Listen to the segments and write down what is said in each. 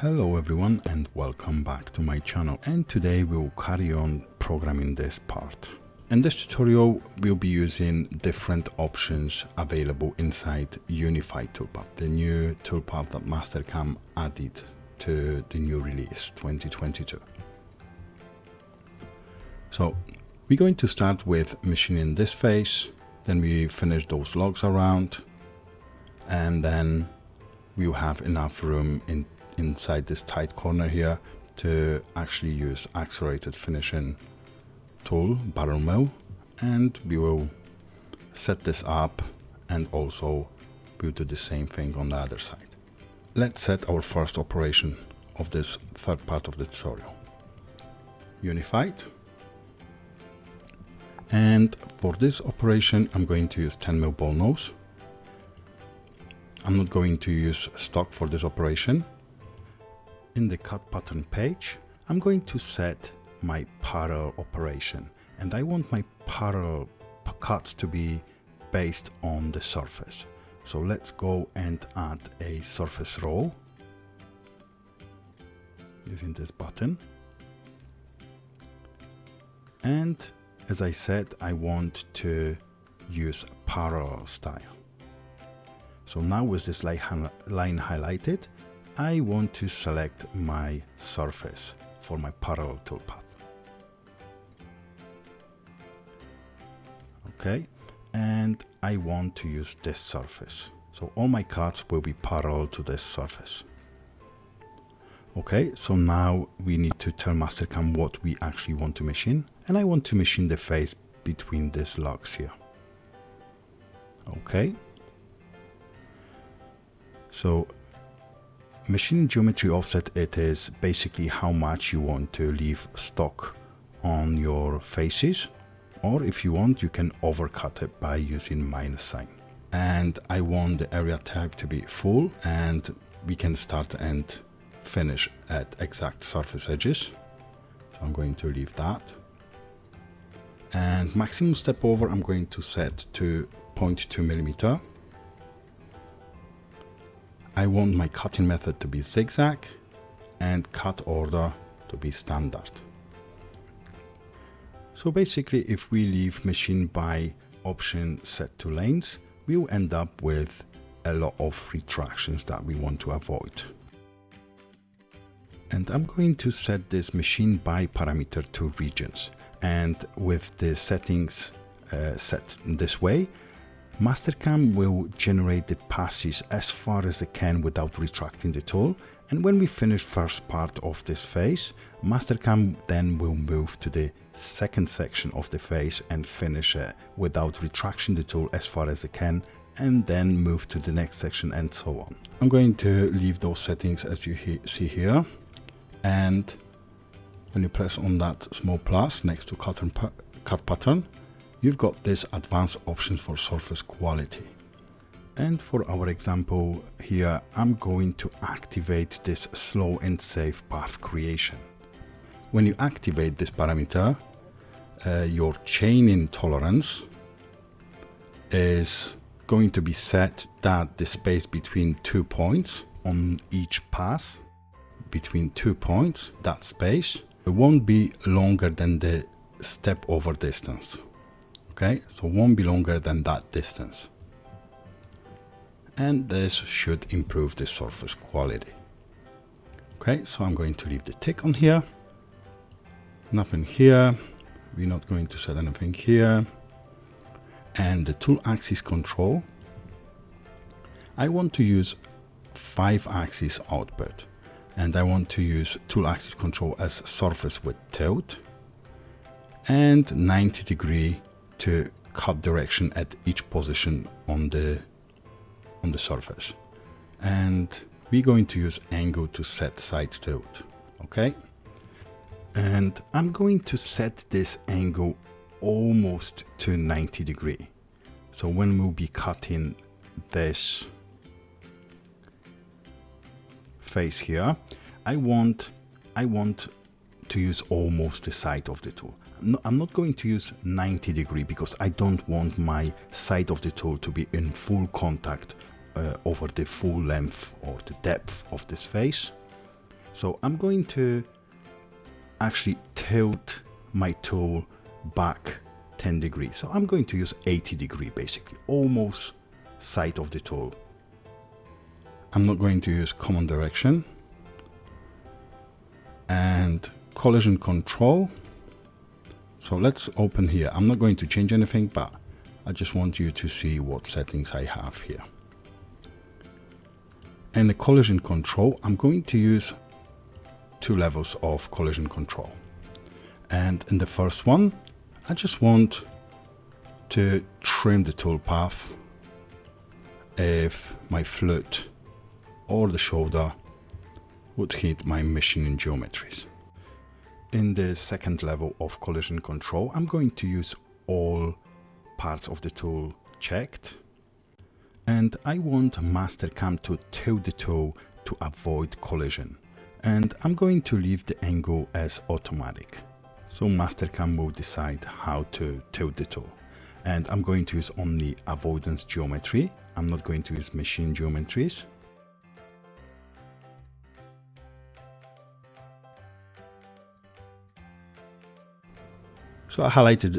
Hello everyone and welcome back to my channel, and today we will carry on programming this part. In this tutorial we'll be using different options available inside Unified Toolpath, the new toolpath that Mastercam added to the new release 2022. So we're going to start with machining this face, then we finish those logs around, and then we'll have enough room inside this tight corner here to actually use accelerated finishing tool, barrel mill, and we will set this up, and also we'll do the same thing on the other side. Let's set our first operation of this third part of the tutorial. Unified. And for this operation I'm going to use 10mm ball nose. I'm not going to use stock for this operation. In the cut pattern page, I'm going to set my parallel operation, and I want my parallel cuts to be based on the surface. So let's go and add a surface roll using this button. And as I said, I want to use parallel style. So now with this line highlighted, I want to select my surface for my parallel toolpath. Okay, and I want to use this surface. So all my cuts will be parallel to this surface. Okay, so now we need to tell Mastercam what we actually want to machine, and I want to machine the face between these logs here. Okay. So machine geometry offset, it is basically how much you want to leave stock on your faces, or if you want you can overcut it by using minus sign. And I want the area type to be full, and we can start and finish at exact surface edges. So I'm going to leave that. And maximum step over I'm going to set to 0.2mm. I want my cutting method to be zigzag and cut order to be standard. So basically if we leave machine by option set to lanes, we will end up with a lot of retractions that we want to avoid. And I'm going to set this machine by parameter to regions, and with the settings set in this way, Mastercam will generate the passes as far as it can without retracting the tool, and when we finish first part of this face, Mastercam then will move to the second section of the face and finish it without retracting the tool as far as it can, and then move to the next section and so on. I'm going to leave those settings as you see here, and when you press on that small plus next to cut pattern, you've got this advanced options for surface quality. And for our example here, I'm going to activate this slow and safe path creation. When you activate this parameter, your chaining tolerance is going to be set that the space between 2 points on each pass, between 2 points, that space, it won't be longer than the step over distance. Okay, so won't be longer than that distance. And this should improve the surface quality. Okay, so I'm going to leave the tick on here. Nothing here. We're not going to set anything here. And the tool axis control, I want to use 5-axis output. And I want to use tool axis control as surface with tilt, and 90 degree to cut direction at each position on the surface. And we're going to use angle to set side tilt. Okay, and I'm going to set this angle almost to 90 degree. So when we'll be cutting this face here, I want to use almost the side of the tool. No, I'm not going to use 90 degree because I don't want my side of the tool to be in full contact over the full length or the depth of this face. So I'm going to actually tilt my tool back 10 degrees. So I'm going to use 80 degree, basically, almost side of the tool. I'm not going to use common direction and collision control. So let's open here. I'm not going to change anything, but I just want you to see what settings I have here. In the collision control, I'm going to use 2 levels of collision control. And in the first one, I just want to trim the tool path if my foot or the shoulder would hit my machining geometries. In the second level of collision control, I'm going to use all parts of the tool checked. And I want Mastercam to tilt the tool to avoid collision. And I'm going to leave the angle as automatic. So Mastercam will decide how to tilt the tool. And I'm going to use only avoidance geometry. I'm not going to use machine geometries. So I highlighted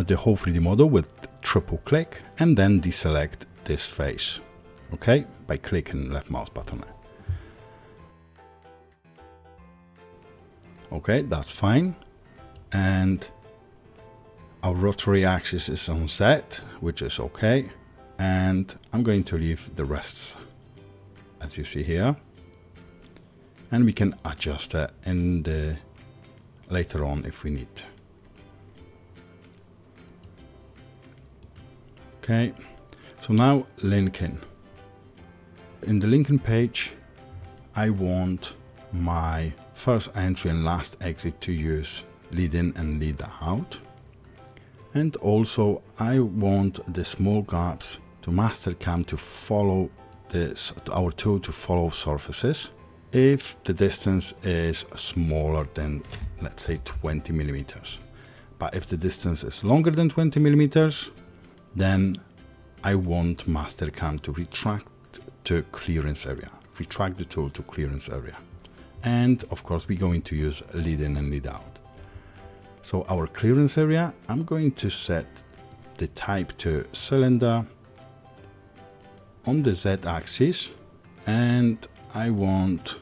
the whole 3D model with triple click and then deselect this face, okay, by clicking left mouse button. Okay, that's fine. And our rotary axis is on set, which is okay. And I'm going to leave the rest as you see here. And we can adjust it in the later on if we need to. Okay, so now linking. In the linking page, I want my first entry and last exit to use lead in and lead out. And also I want the small gaps to Mastercam to follow our tool to follow surfaces if the distance is smaller than, let's say, 20 millimeters. But if the distance is longer than 20 millimeters, then I want Mastercam to retract to clearance area, retract the tool to clearance area. And of course, we're going to use lead in and lead out. So our clearance area, I'm going to set the type to cylinder on the Z axis, and I want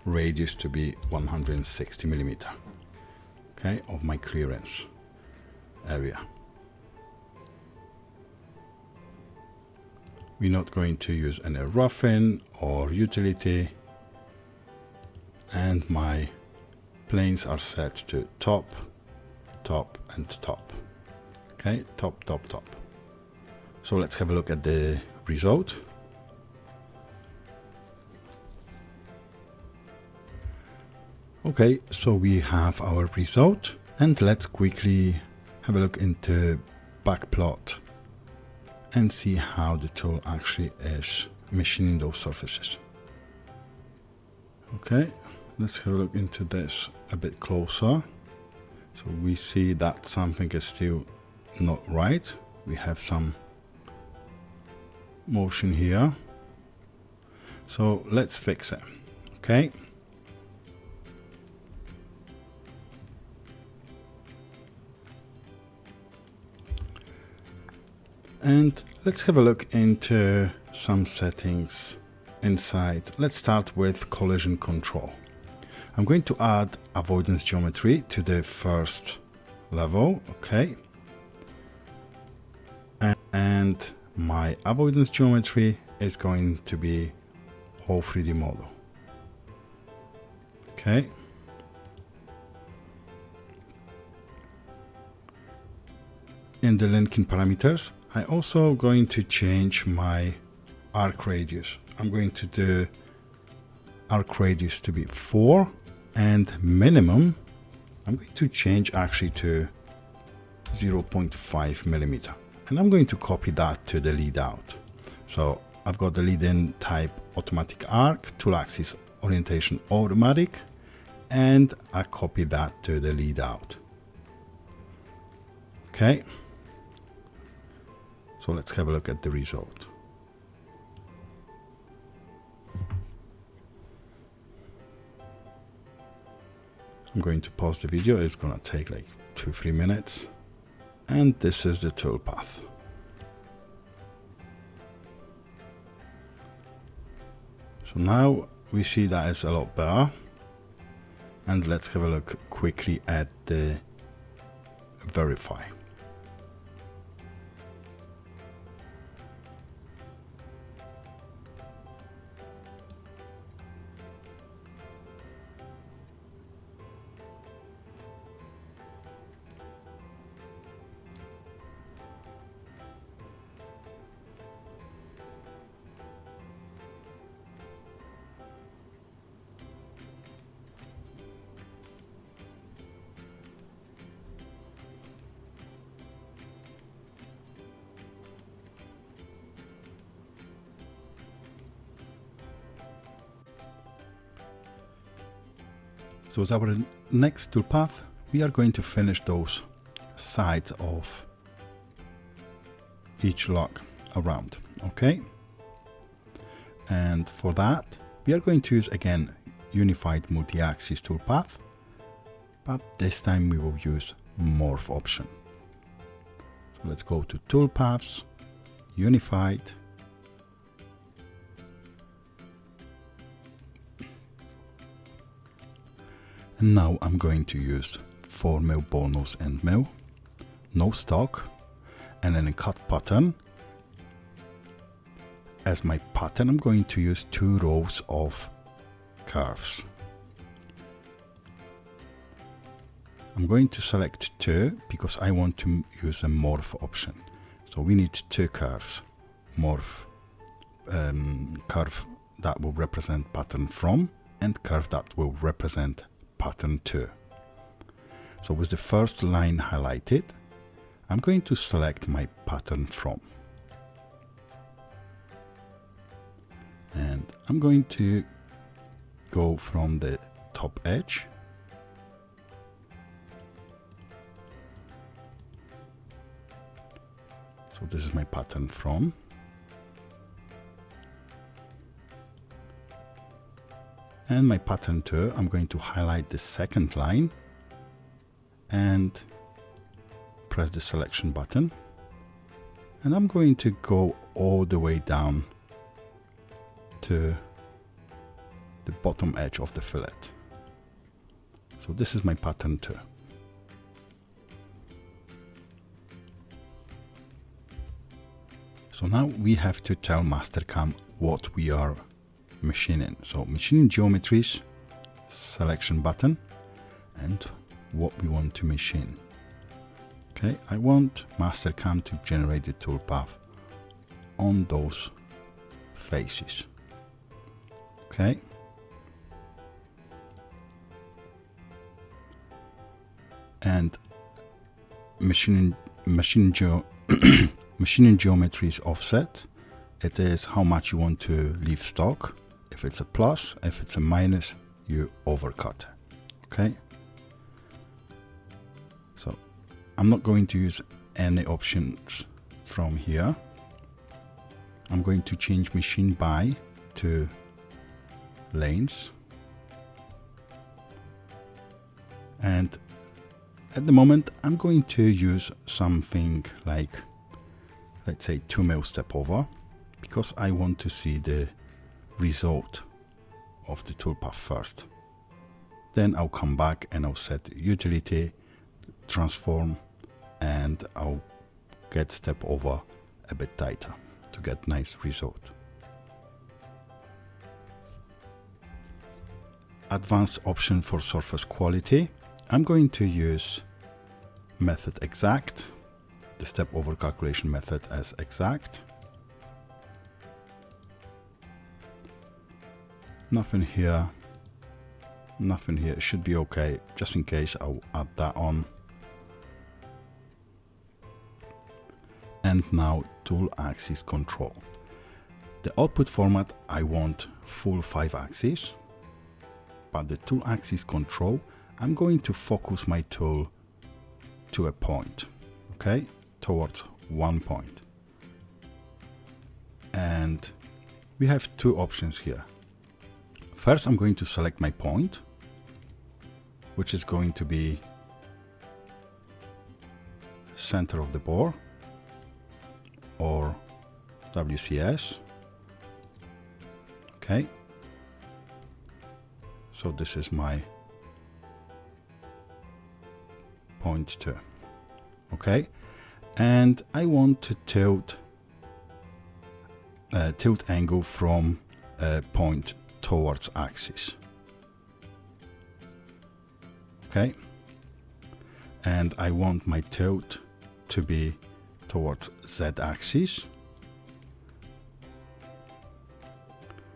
radius to be 160 millimeter, okay, of my clearance area. We're not going to use any roughing or utility, and my planes are set to top, top, and top. Okay, top, top, top. So let's have a look at the result. Okay, so we have our result, and let's quickly have a look into backplot and see how the tool actually is machining those surfaces. Okay, let's have a look into this a bit closer. So we see that something is still not right. We have some motion here. So let's fix it. Okay. And let's have a look into some settings inside. Let's start with collision control. I'm going to add avoidance geometry to the first level, okay? And my avoidance geometry is going to be whole 3D model, okay? In the linking parameters, I also going to change my arc radius. I'm going to do arc radius to be 4, and minimum I'm going to change actually to 0.5 millimeter. And I'm going to copy that to the lead out. So I've got the lead in type automatic arc, tool axis orientation automatic, and I copy that to the lead out. Okay. So let's have a look at the result. I'm going to pause the video. It's gonna take like 2-3 minutes. And this is the toolpath. So now we see that it's a lot better. And let's have a look quickly at the verify. So as our next toolpath, we are going to finish those sides of each log around, okay? And for that, we are going to use again unified multi-axis toolpath, but this time we will use morph option. So let's go to toolpaths, unified, and now I'm going to use 4 mil ball nose end mill, no stock, and then a cut pattern. As my pattern, I'm going to use 2 rows of curves. I'm going to select 2 because I want to use a morph option. So we need 2 curves, morph curve that will represent pattern from, and curve that will represent pattern 2. So with the first line highlighted, I'm going to select my pattern from. And I'm going to go from the top edge . So this is my pattern from. And my pattern 2, I'm going to highlight the second line and press the selection button. And I'm going to go all the way down to the bottom edge of the fillet. So this is my pattern 2. So now we have to tell Mastercam what we are machining. So machining geometries, selection button, and what we want to machine. Okay, I want Mastercam to generate the toolpath on those faces. Okay. And machining geometries offset. It is how much you want to leave stock. If it's a plus, if it's a minus, you overcut. Okay. So I'm not going to use any options from here. I'm going to change machine by to lanes. And at the moment, I'm going to use something like, let's say 2 mil step over, because I want to see the result of the toolpath first. Then I'll come back and I'll set utility, transform, and I'll get step over a bit tighter to get nice result. Advanced option for surface quality. I'm going to use method exact, the step over calculation method as exact. Nothing here, nothing here. It should be okay. Just in case, I'll add that on. And now tool axis control. The output format, I want full 5 axes, but the tool axis control, I'm going to focus my tool to a point, okay, towards one point. And we have 2 options here. First, I'm going to select my point, which is going to be center of the bore, or WCS. Okay, so this is my point 2. Okay, and I want to tilt angle from point towards axis. Okay, and I want my tilt to be towards Z-axis.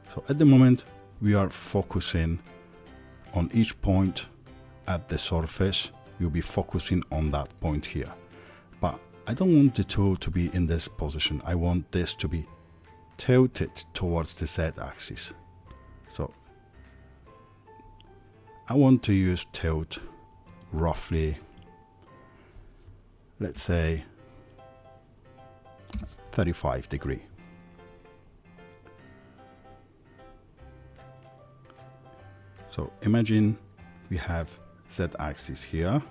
So at the moment we are focusing on each point at the surface. We'll be focusing on that point here, but I don't want the tool to be in this position. I want this to be tilted towards the Z-axis. So I want to use tilt roughly, let's say 35 degrees. So imagine we have Z-axis here.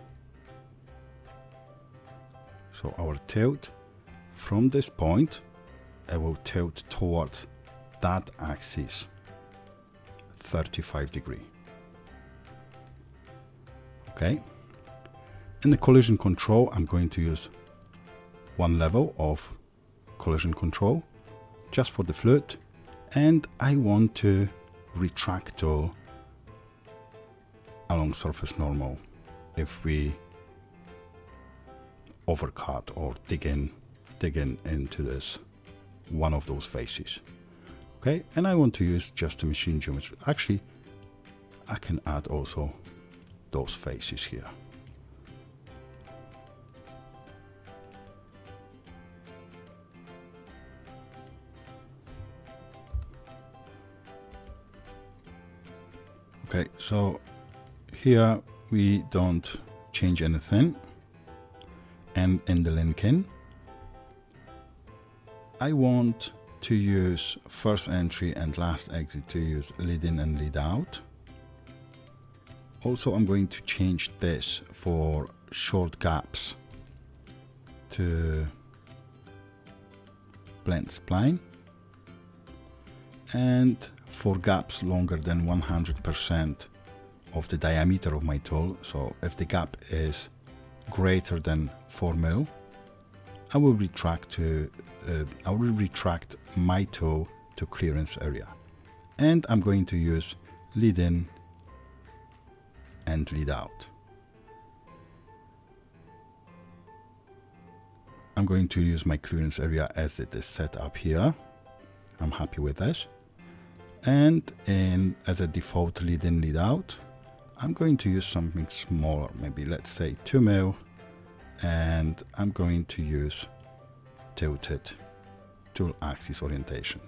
So our tilt from this point, I will tilt towards that axis 35 degrees. Okay. In the collision control, I'm going to use one level of collision control just for the fluid, and I want to retract tool along surface normal if we overcut or dig in into this one of those faces. Okay, and I want to use just a machine geometry. Actually, I can add also those faces here. Okay, so here we don't change anything, and in the linking I want to use first entry and last exit to use lead in and lead out. Also, I'm going to change this for short gaps to blend spline, and for gaps longer than 100% of the diameter of my tool. So if the gap is greater than 4 mm, I will retract my tool to clearance area, and I'm going to use lead in and lead out. I'm going to use my clearance area as it is set up here. I'm happy with this. And as a default lead in, lead out, I'm going to use something smaller, maybe let's say 2 mm, and I'm going to use tilted tool axis orientation.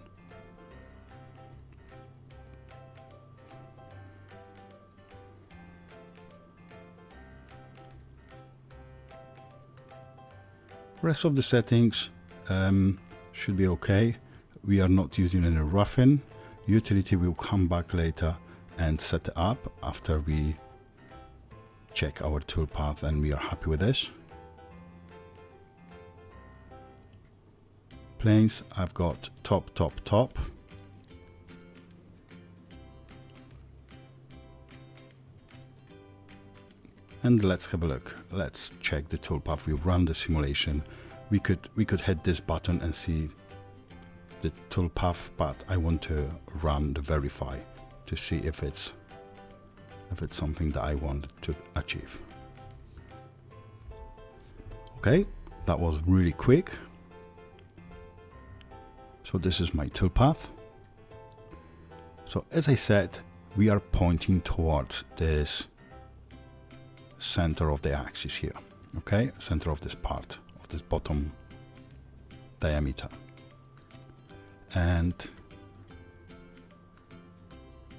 Rest of the settings should be okay. We are not using any roughing. Utility will come back later and set it up after we check our toolpath and we are happy with this. Planes, I've got top, top, top. And let's have a look. Let's check the toolpath. We run the simulation. We could hit this button and see the toolpath, but I want to run the verify to see if it's something that I want to achieve. Okay, that was really quick. So this is my toolpath. So as I said, we are pointing towards this center of the axis here. Okay, center of this part of this bottom diameter.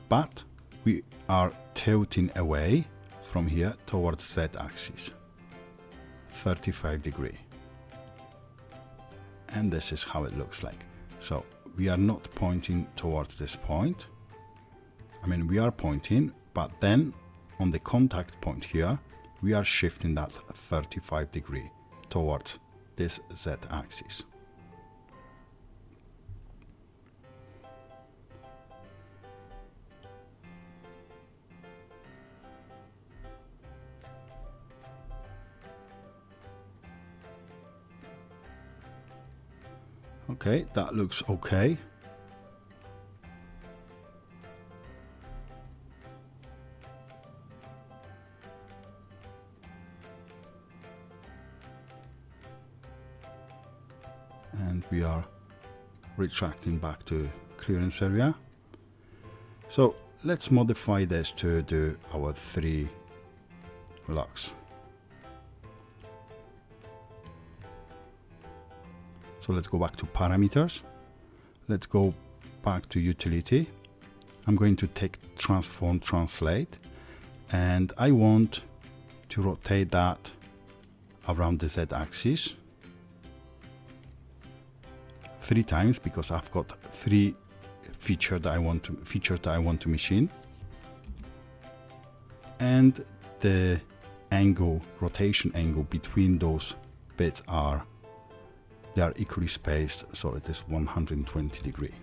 But we are tilting away from here towards Z axis, 35 degrees. And this is how it looks like. So we are not pointing towards this point. I mean, we are pointing, but then on the contact point here, we are shifting that 35 degree towards this Z axis. Okay, that looks okay. And we are retracting back to clearance area. So let's modify this to do our 3 locks. So let's go back to parameters. Let's go back to utility. I'm going to take transform translate, and I want to rotate that around the Z axis 3 times, because I've got 3 features that I want to machine, and the angle, rotation angle between those bits they are equally spaced, so it is 120 degree.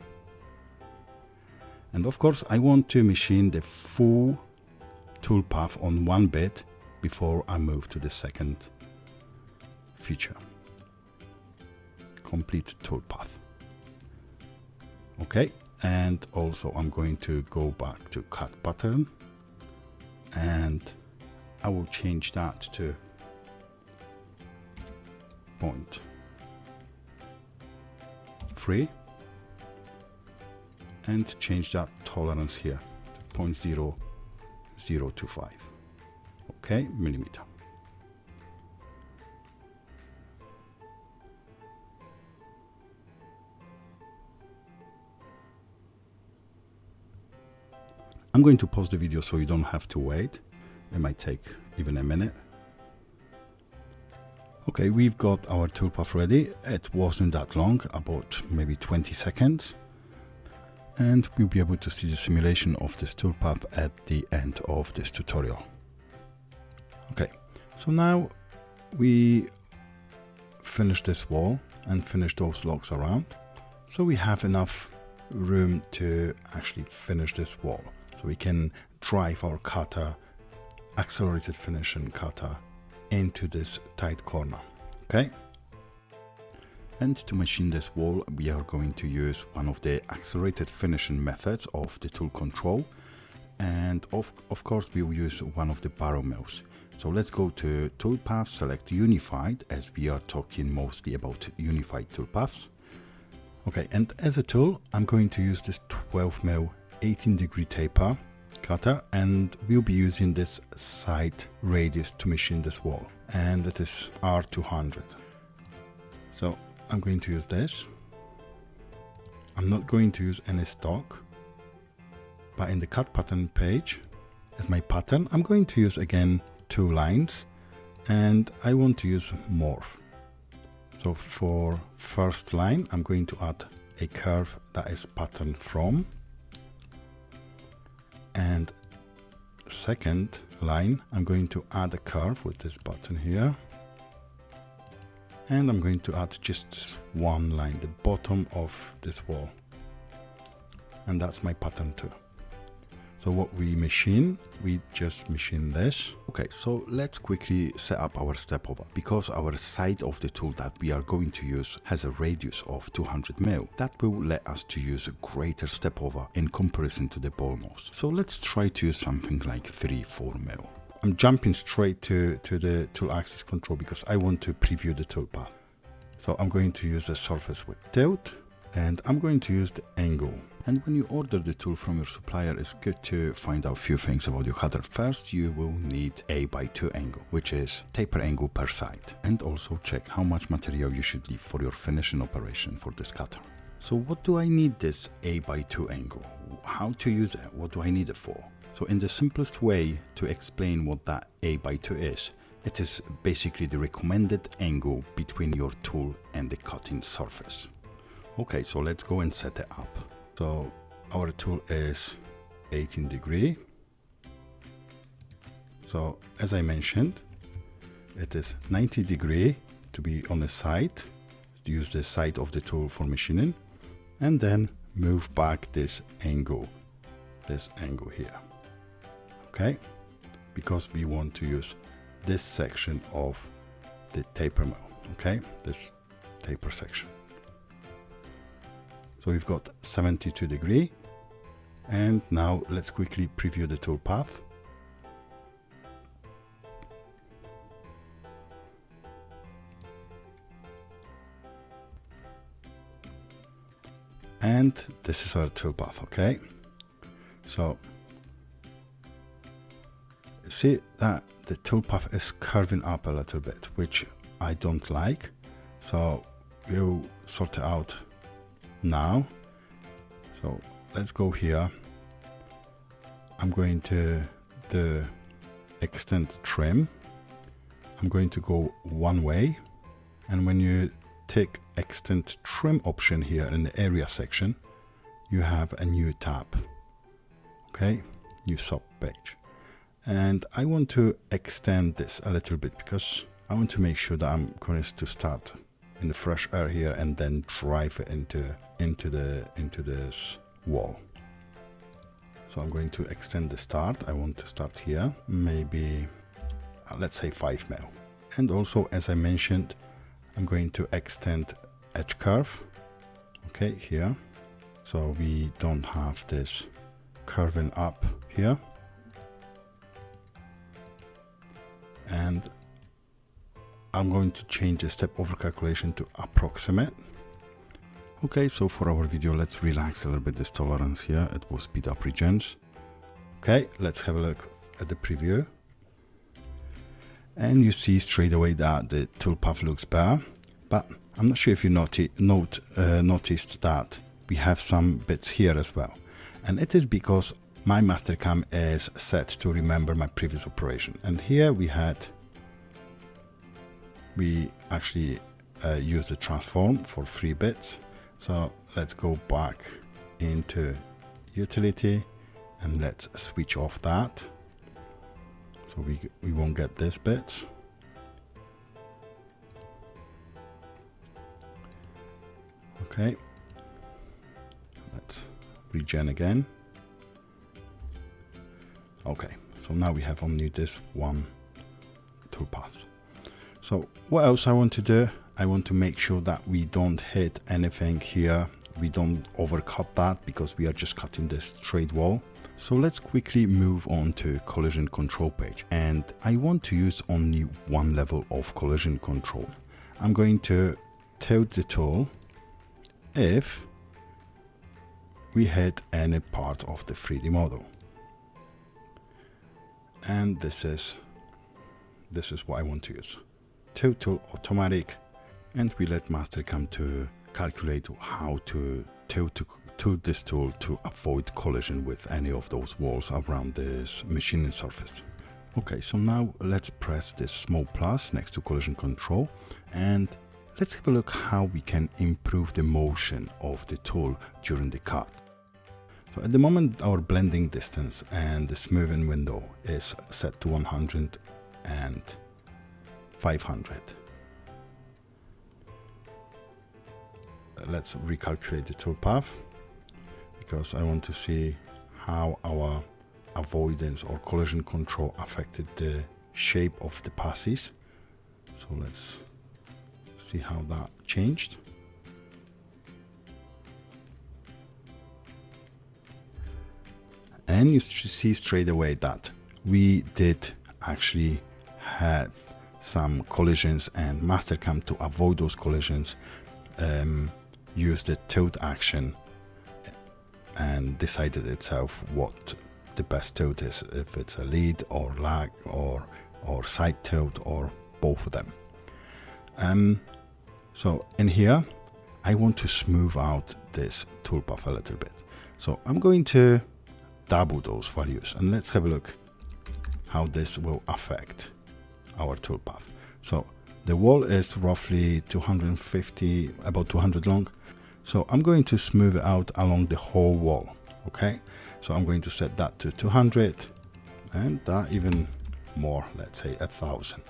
And of course, I want to machine the full toolpath on one bit before I move to the second feature. Complete toolpath. Okay, and also I'm going to go back to cut pattern, and I will change that to 0.3 and change that tolerance here to 0.0025. Okay, millimeter. I'm going to pause the video so you don't have to wait. It might take even a minute. Okay, we've got our toolpath ready. It wasn't that long, about maybe 20 seconds. And we'll be able to see the simulation of this toolpath at the end of this tutorial. Okay, so now we finish this wall and finish those logs around. So we have enough room to actually finish this wall. So we can drive our cutter, accelerated finishing cutter, into this tight corner. Okay. And to machine this wall, we are going to use one of the accelerated finishing methods of the tool control. And of course, we will use one of the barrel mills. So let's go to toolpath, select unified, as we are talking mostly about unified toolpaths. Okay, and as a tool, I'm going to use this 12 mil 18 degree taper cutter, and we'll be using this side radius to machine this wall, and it is R200. So I'm going to use this. I'm not going to use any stock, but in the cut pattern page as my pattern, I'm going to use again 2 lines, and I want to use morph. So for first line, I'm going to add a curve that is pattern from, and second line, I'm going to add a curve with this button here, and I'm going to add just this one line, the bottom of this wall, and that's my pattern 2. So what we machine, we just machine this. Okay, so let's quickly set up our step over. Because our side of the tool that we are going to use has a radius of 200 mil, that will let us to use a greater step over in comparison to the ball nose. So let's try to use something like 3-4 mil. I'm jumping straight to the tool axis control because I want to preview the toolpath. So I'm going to use a surface with tilt, and I'm going to use the angle. And when you order the tool from your supplier, it's good to find out a few things about your cutter. First, you will need A/2 angle, which is taper angle per side. And also check how much material you should leave for your finishing operation for this cutter. So what do I need this A/2 angle? How to use it? What do I need it for? So in the simplest way to explain what that A/2 is, it is basically the recommended angle between your tool and the cutting surface. Okay, so let's go and set it up. So our tool is 18 degree, So as I mentioned, it is 90 degree to be on the side. Use the side of the tool for machining, and then move back this angle here. Okay, because we want to use this section of the taper mill. Okay, this taper section. So we've got 72 degree, and now let's quickly preview the tool path. And this is our tool path. Okay, so see that the tool path is curving up a little bit, which I don't like. So we'll sort it out now. So let's go here. I'm going to the extend trim. I'm going to go one way, and when you take extend trim option here in the area section, you have a new tab. Okay, new sub page, and I want to extend this a little bit because I want to make sure that I'm going to start in the fresh air here and then drive it into this wall. So I'm going to extend the start. I want to start here, maybe let's say 5 mil. And also, as I mentioned, I'm going to extend edge curve, okay, here, so we don't have this curving up here. And I'm going to change the step over calculation to approximate. Okay, so for our video, let's relax a little bit this tolerance here. It will speed up regens. Okay, let's have a look at the preview. And you see straight away that the toolpath looks better, but I'm not sure if you noticed that we have some bits here as well. And it is because my Mastercam is set to remember my previous operation. And here we actually used the transform for 3 bits. So let's go back into utility and let's switch off that. So we won't get this bit. Okay, let's regen again. Okay, so now we have only this one toolpath. So what else I want to do? I want to make sure that we don't hit anything here. We don't overcut that because we are just cutting this straight wall. So let's quickly move on to collision control page, and I want to use only one level of collision control. I'm going to tilt the tool if we hit any part of the 3D model, and this is what I want to use. Tilt tool automatic, and we let Mastercam to calculate how to tilt this tool to avoid collision with any of those walls around this machining surface. Okay, so now let's press this small plus next to collision control, and let's have a look how we can improve the motion of the tool during the cut. So at the moment, our blending distance and the smoothing window is set to 100 and 500. Let's recalculate the toolpath because I want to see how our avoidance or collision control affected the shape of the passes. So let's see how that changed. And you see straight away that we did actually have some collisions, and Mastercam, to avoid those collisions, used the tilt action and decided itself what the best tilt is, if it's a lead or lag or side tilt or both of them. So in here I want to smooth out this toolpath a little bit, so I'm going to double those values, and let's have a look how this will affect our toolpath. So the wall is roughly 250, about 200 long. So I'm going to smooth it out along the whole wall. Okay, so I'm going to set that to 200, and that even more, let's say 1000.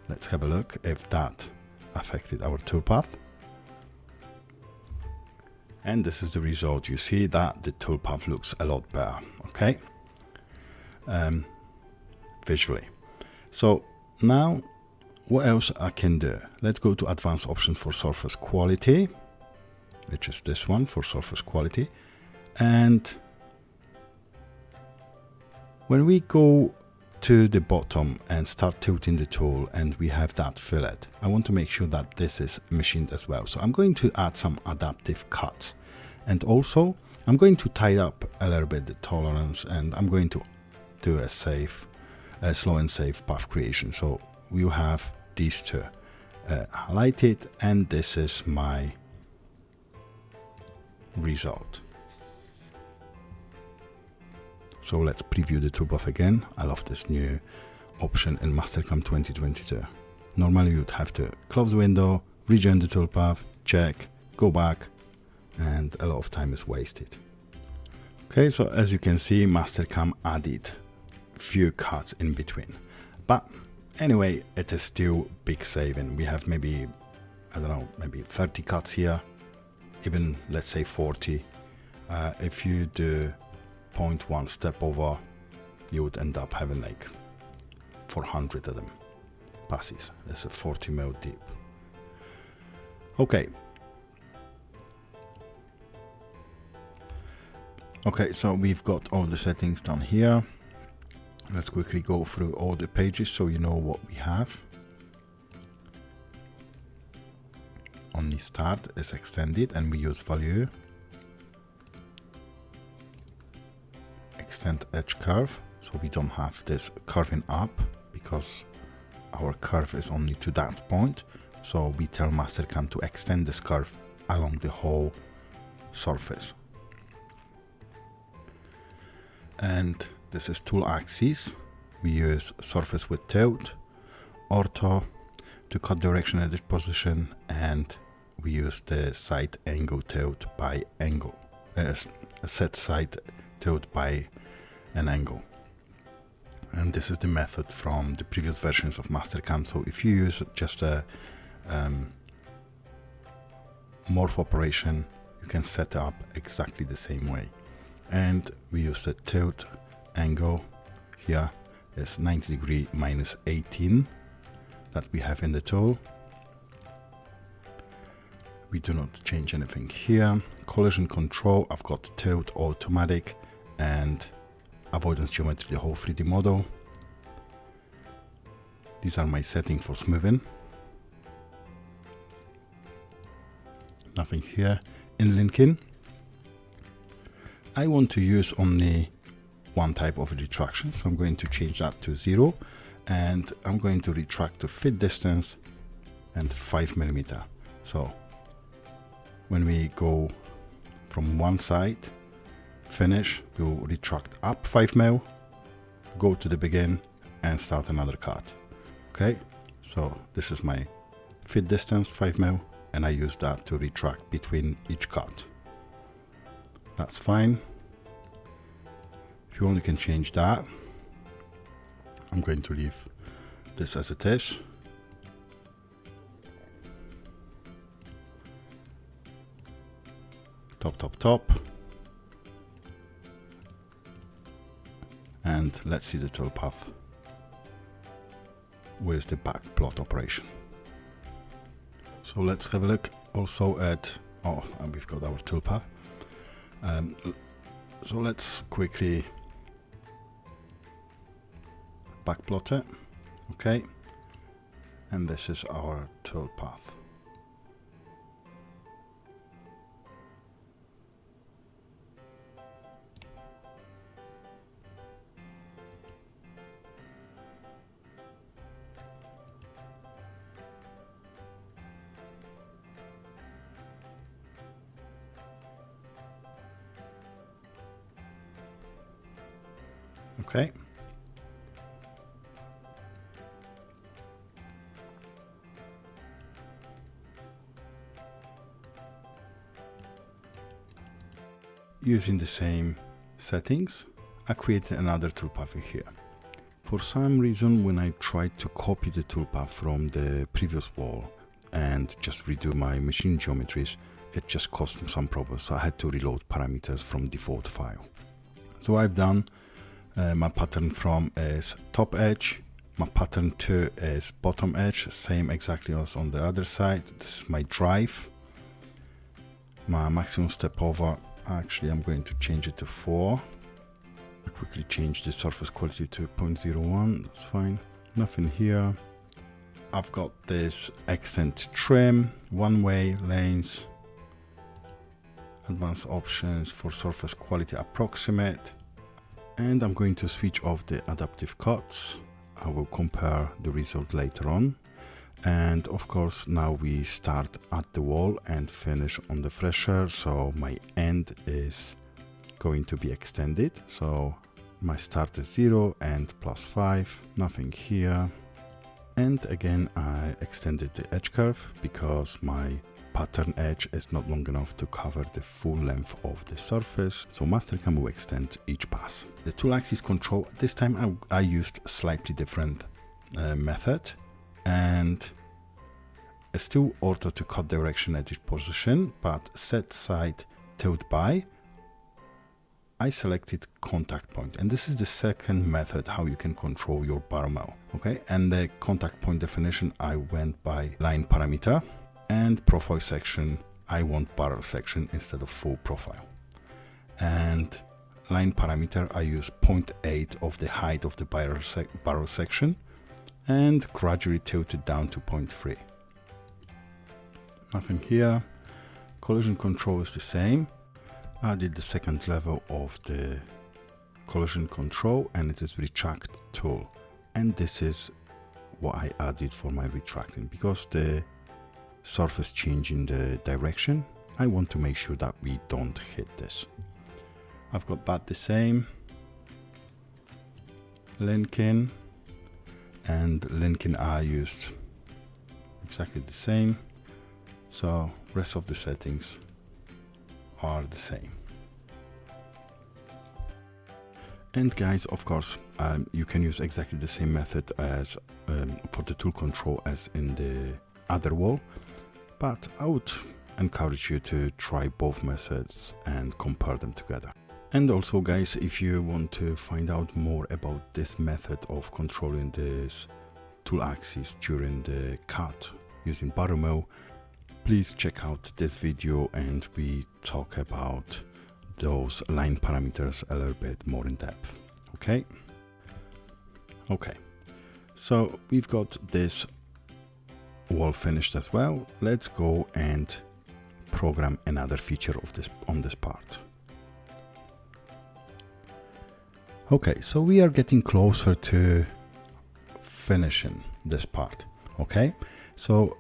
Let's have a look if that affected our toolpath. And this is the result. You see that the toolpath looks a lot better, okay, visually. So now what else I can do? Let's go to advanced options for surface quality, which is this one for surface quality. And when we go to the bottom and start tilting the tool and we have that fillet, I want to make sure that this is machined as well. So I'm going to add some adaptive cuts, and also I'm going to tie up a little bit the tolerance, and I'm going to do a slow and safe path creation. So we have these two highlighted, and this is my result. So let's preview the toolpath again. I love this new option in Mastercam 2022. Normally you'd have to close the window, rejoin the toolpath, check, go back, and a lot of time is wasted. Okay, so as you can see, Mastercam added few cuts in between. But anyway, it is still big saving. We have maybe, I don't know, maybe 30 cuts here, even let's say 40. If you do 0.1 step over, you would end up having like 400 of them passes. That's a 40 mil deep. Okay. Okay, so we've got all the settings down here. Let's quickly go through all the pages so you know what we have. Only start is extended, and we use value. Extend edge curve, so we don't have this curving up because our curve is only to that point. So we tell Mastercam to extend this curve along the whole surface. And this is tool axis. We use surface with tilt, ortho to cut direction at this position, and we use the side angle tilt by angle, set side tilt by an angle. And this is the method from the previous versions of Mastercam. So if you use just a morph operation, you can set it up exactly the same way. And we use the tilt angle here is 90 degree minus 18 that we have in the tool. We do not change anything here. Collision control, I've got tilt automatic and avoidance geometry, the whole 3D model. These are my settings for smoothing. Nothing here. In linking, I want to use only one type of retraction, so I'm going to change that to 0, and I'm going to retract to fit distance and 5mm. So when we go from one side, finish, we'll retract up 5mm, go to the begin and start another cut. Okay, so this is my fit distance 5mm, and I use that to retract between each cut. That's fine. If you only can change that, I'm going to leave this as it is. Top, top, top. And let's see the toolpath with the back plot operation. So let's have a look also at, and we've got our toolpath. So let's quickly backplot it, okay, and this is our toolpath. Okay. Using the same settings, I created another toolpath here. For some reason, when I tried to copy the toolpath from the previous wall and just redo my machine geometries, it just caused some problems. So I had to reload parameters from default file. So I've done my pattern from is top edge, my pattern 2 is bottom edge, same exactly as on the other side. This is my drive. My maximum step over, actually I'm going to change it to 4. I quickly change the surface quality to 0.01, that's fine. Nothing here. I've got this accent trim, one-way lanes, advanced options for surface quality approximate, and I'm going to switch off the adaptive cuts. I will compare the result later on. And of course, now we start at the wall and finish on the fresher. So my end is going to be extended. So my start is 0 and +5, nothing here. And again, I extended the edge curve because my pattern edge is not long enough to cover the full length of the surface. So Mastercam will extend each pass. The tool axis control, this time I used a slightly different method. And it's still auto to cut direction at each position, but set side tilt by, I selected contact point, and this is the second method how you can control your bar mill. Okay, and the contact point definition, I went by line parameter, and profile section, I want barrel section instead of full profile. And line parameter, I use 0.8 of the height of the barrel section, and gradually tilt it down to 0.3. Nothing here. Collision control is the same. I did the second level of the collision control, and it is Retract Tool. And this is what I added for my retracting, because the surface changing the direction, I want to make sure that we don't hit this. I've got that the same. Linking. And linking I used exactly the same, so rest of the settings are the same. And guys, of course, you can use exactly the same method as for the tool control as in the other wall, but I would encourage you to try both methods and compare them together. And also guys, if you want to find out more about this method of controlling this tool axis during the cut using barrel mill, please check out this video and we talk about those line parameters a little bit more in depth. Okay, so we've got this wall finished as well. Let's go and program another feature of this on this part. Okay, so we are getting closer to finishing this part. Okay, so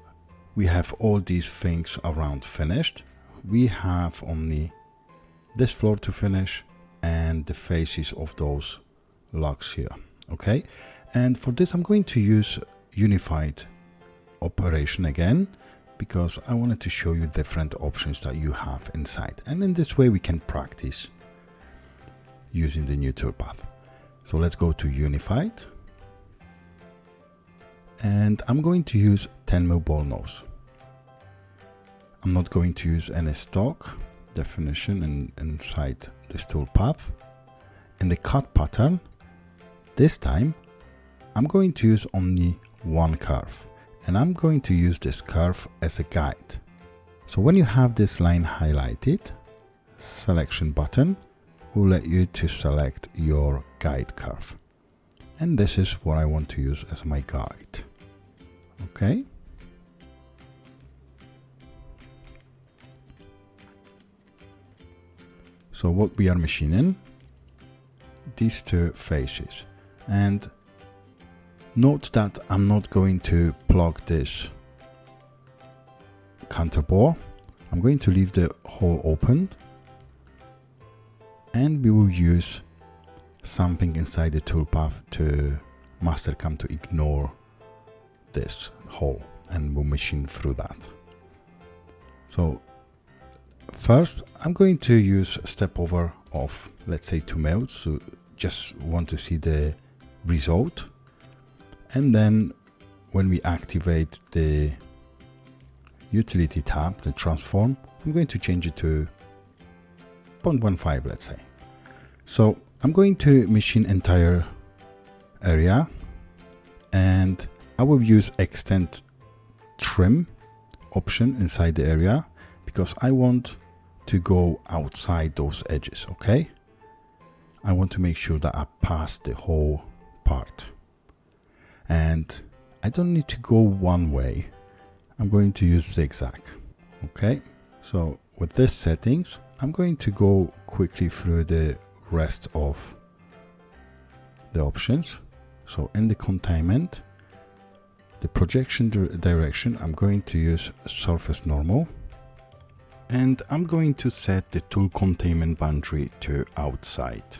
we have all these things around finished. We have only this floor to finish and the faces of those logs here. Okay, and for this I'm going to use unified operation again, because I wanted to show you different options that you have inside, and in this way we can practice using the new toolpath. So let's go to unified, and I'm going to use 10mm ball nose. I'm not going to use any stock definition inside this toolpath. In the cut pattern, this time I'm going to use only one curve, and I'm going to use this curve as a guide. So when you have this line highlighted, selection button will let you to select your guide curve, and this is what I want to use as my guide. Okay, so what we are machining, these two faces, and note that I'm not going to plug this counterbore. I'm going to leave the hole open, and we will use something inside the toolpath to Mastercam to ignore this hole, and we'll machine through that. So first I'm going to use step over of, let's say, 2 mils. So just want to see the result, and then when we activate the utility tab, the transform, I'm going to change it to 0.15, let's say. So I'm going to machine entire area, and I will use extend trim option inside the area because I want to go outside those edges. Okay, I want to make sure that I pass the whole part, and I don't need to go one way. I'm going to use zigzag. Okay, so with this settings, I'm going to go quickly through the rest of the options. So in the containment, the projection direction, I'm going to use surface normal, and I'm going to set the tool containment boundary to outside.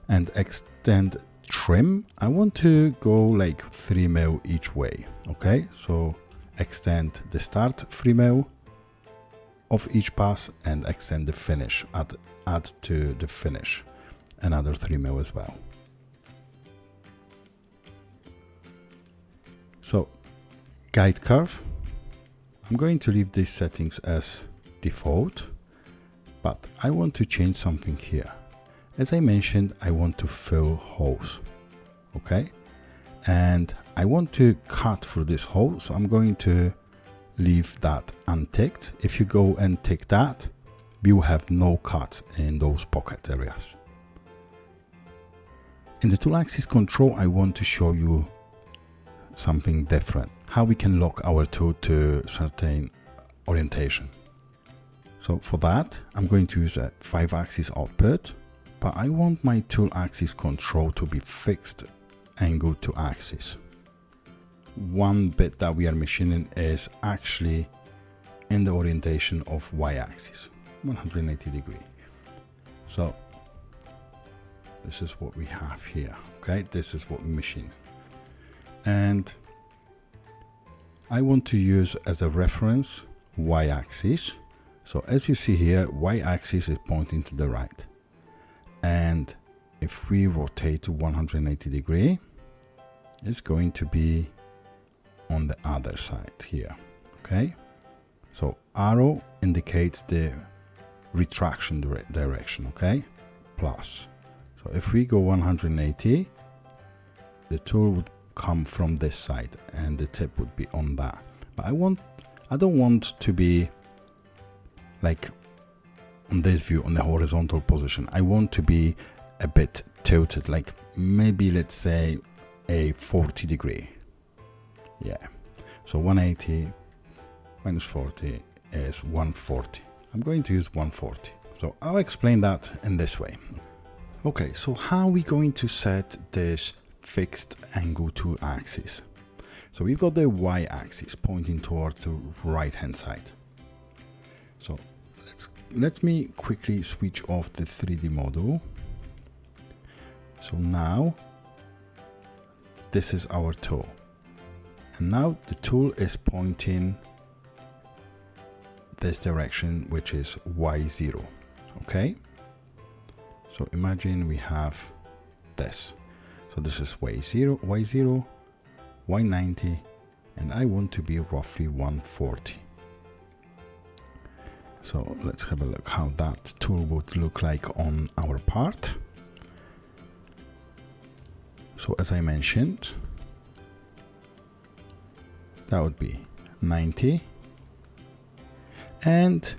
And extend trim, I want to go like 3 mil each way. Okay, so extend the start 3 mil of each pass and extend the finish, add to the finish another 3 mil as well. So guide curve, I'm going to leave these settings as default, but I want to change something here. As I mentioned, I want to fill holes. Okay, and I want to cut through this hole, so I'm going to leave that unticked. If you go and tick that, you will have no cuts in those pocket areas. In the tool axis control, I want to show you something different, how we can lock our tool to certain orientation. So for that, I'm going to use a 5-axis output, but I want my tool axis control to be fixed angle to axis. One bit that we are machining is actually in the orientation of y-axis, 180 degree. So this is what we have here. Okay, this is what we machine, and I want to use as a reference y-axis. So as you see here, y-axis is pointing to the right, and if we rotate to 180 degree, it's going to be on the other side here. Okay, so arrow indicates the retraction direction. Okay, plus. So if we go 180, the tool would come from this side and the tip would be on that. But I don't want to be like on this view on the horizontal position. I want to be a bit tilted, like maybe let's say a 40 degree. Yeah, so 180 minus 40 is 140. I'm going to use 140. So I'll explain that in this way. Okay, so how are we going to set this fixed angle tool axis? So we've got the y-axis pointing towards the right hand side. So let me quickly switch off the 3D model. So now this is our tool, and now the tool is pointing this direction, which is y0. Okay, so imagine we have this. So this is y0, y90, and I want to be roughly 140. So let's have a look how that tool would look like on our part. So as I mentioned, that would be 90, and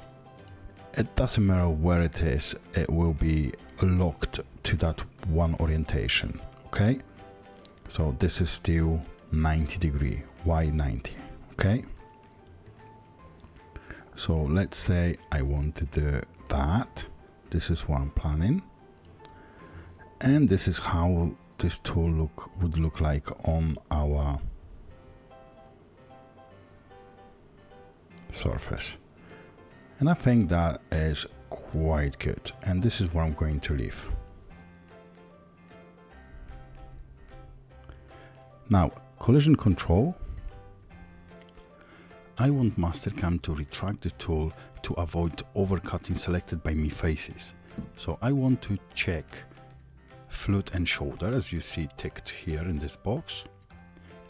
it doesn't matter where it is, it will be locked to that one orientation. Okay, so this is still 90 degree, y90. Okay, so let's say I want to do that. This is what I'm planning, and this is how this tool would look like on our surface, and I think that is quite good, and this is what I'm going to leave. Now, collision control, I want Mastercam to retract the tool to avoid overcutting selected by me faces. So I want to check flute and shoulder, as you see ticked here in this box,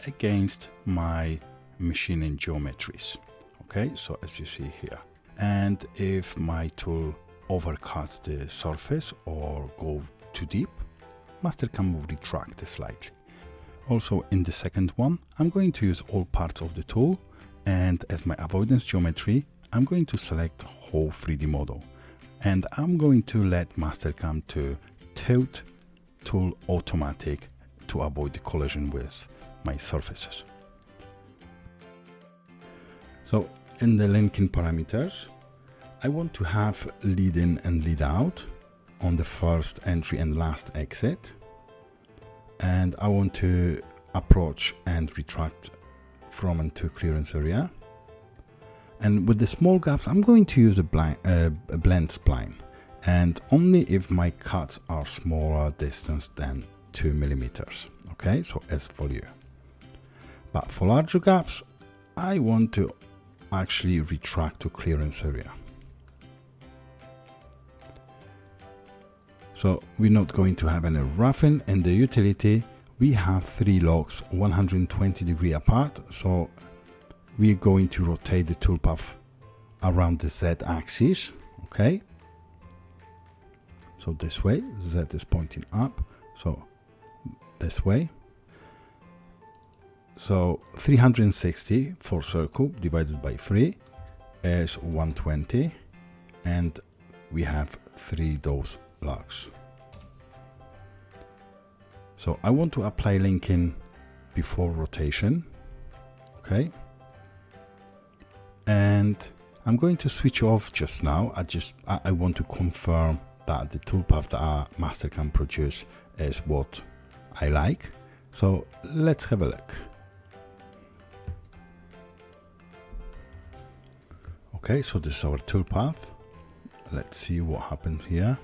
against my machining geometries. Okay, so as you see here. And if my tool overcuts the surface or go too deep, Mastercam will retract slightly. Also in the second one, I'm going to use all parts of the tool, and as my avoidance geometry, I'm going to select whole 3D model. And I'm going to let Mastercam to tilt tool automatic to avoid the collision with my surfaces. So in the linking parameters, I want to have lead in and lead out on the first entry and last exit. And I want to approach and retract from and to clearance area. And with the small gaps, I'm going to use a blend spline, and only if my cuts are smaller distance than 2 millimeters. Okay, so as volume. But for larger gaps, I want to actually retract to clearance area. So we're not going to have any roughing. In the utility, we have 3 logs 120 degrees apart. So we're going to rotate the toolpath around the Z axis. Okay. So this way, Z is pointing up. So this way. So 360 for circle divided by 3 is 120. And we have 3 those logs. So I want to apply linking before rotation. Okay. And I'm going to switch off just now. I want to confirm that the toolpath that Mastercam produce is what I like. So let's have a look. Okay, so this is our toolpath. Let's see what happens here.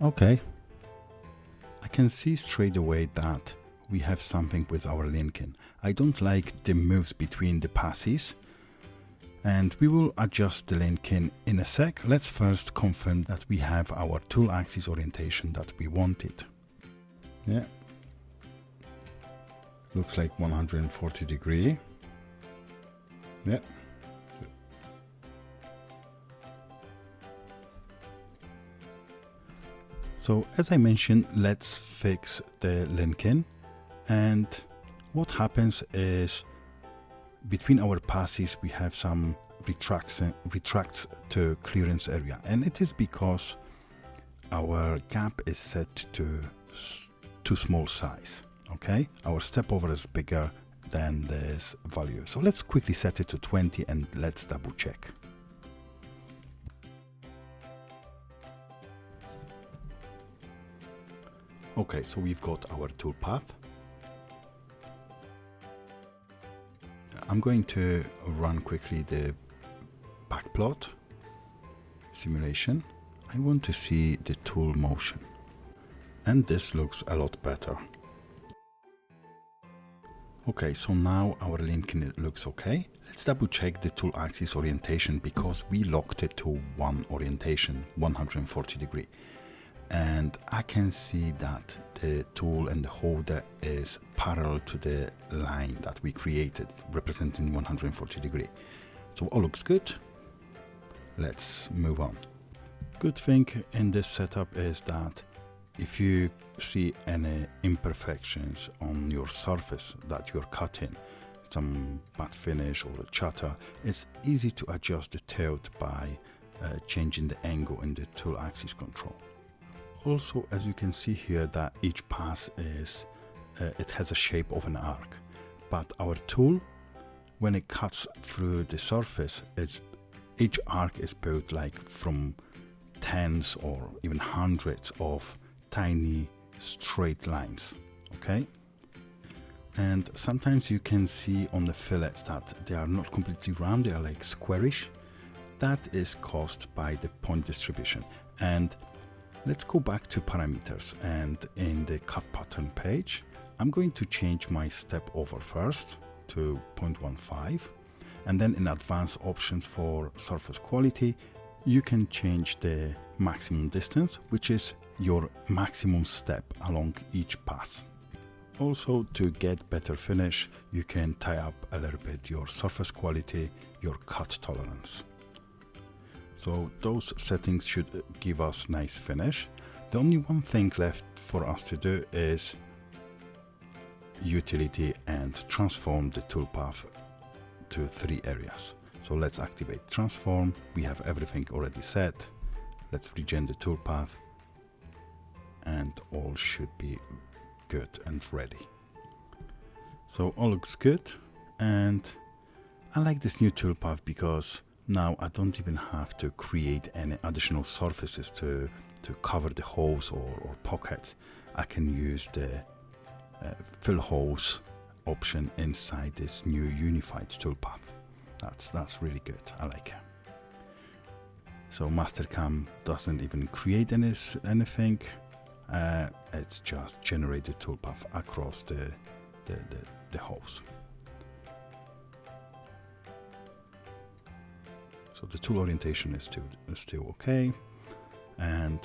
Okay. I can see straight away that we have something with our linking. I don't like the moves between the passes, and we will adjust the linking in a sec. Let's first confirm that we have our tool axis orientation that we wanted. Yeah, looks like 140 degree. Yeah. So as I mentioned, let's fix the linking. And what happens is between our passes we have some retracts to clearance area, and it is because our gap is set to too small size. Okay, our step over is bigger than this value, so let's quickly set it to 20 and let's double check. Okay, so we've got our toolpath. I'm going to run quickly the backplot simulation. I want to see the tool motion, and this looks a lot better. Okay, so now our linking looks okay. Let's double check the tool axis orientation, because we locked it to one orientation, 140 degree. And I can see that the tool and the holder is parallel to the line that we created, representing 140 degree. So all looks good. Let's move on. Good thing in this setup is that if you see any imperfections on your surface that you're cutting, some matte finish or a chatter, it's easy to adjust the tilt by changing the angle in the tool axis control. Also, as you can see here, that each pass is it has a shape of an arc, but our tool, when it cuts through the surface, each arc is built like from tens or even hundreds of tiny straight lines. Okay, and sometimes you can see on the fillets that they are not completely round, they are like squarish. That is caused by the point distribution. And let's go back to parameters, and in the cut pattern page, I'm going to change my step over first to 0.15, and then in advanced options for surface quality, you can change the maximum distance, which is your maximum step along each pass. Also, to get better finish, you can tie up a little bit your surface quality, your cut tolerance. So those settings should give us nice finish. The only one thing left for us to do is utility and transform the toolpath to 3 areas. So let's activate transform. We have everything already set. Let's regen the toolpath and all should be good and ready. So all looks good, and I like this new toolpath because now I don't even have to create any additional surfaces to cover the holes or pockets. I can use the fill holes option inside this new unified toolpath. That's really good. I like it. So Mastercam doesn't even create anything. It's just generate the toolpath across the holes. So the tool orientation is still okay, and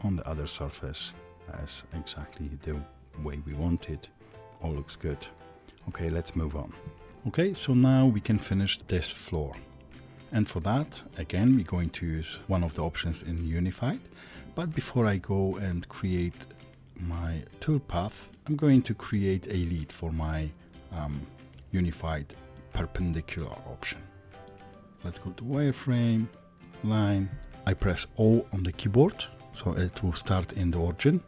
on the other surface as exactly the way we want it. All looks good. Okay, let's move on. Okay, so now we can finish this floor, and for that again we're going to use one of the options in Unified. But before I go and create my toolpath, I'm going to create a lead for my Unified perpendicular option. Let's go to wireframe, line. I press O on the keyboard, so it will start in the origin.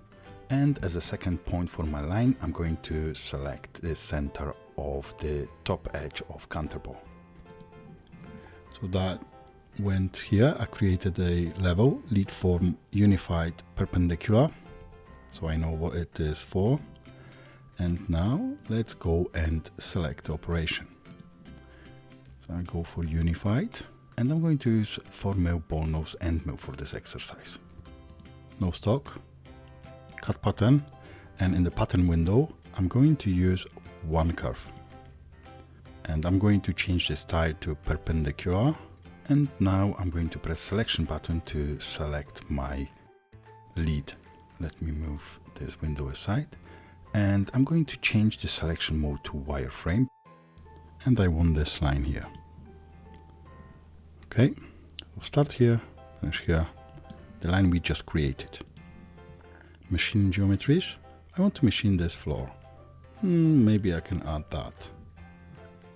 And as a second point for my line, I'm going to select the center of the top edge of counterbore. So that went here. I created a level lead for Unified perpendicular, so I know what it is for. And now let's go and select the operation. So I go for Unified, and I'm going to use for mill, ball nose, end mill for this exercise. No stock, cut pattern, and in the pattern window I'm going to use one curve. And I'm going to change the style to perpendicular. And now I'm going to press selection button to select my lead. Let me move this window aside. And I'm going to change the selection mode to wireframe. And I want this line here. Okay, we'll start here, finish here. The line we just created. Machine geometries. I want to machine this floor. Maybe I can add that.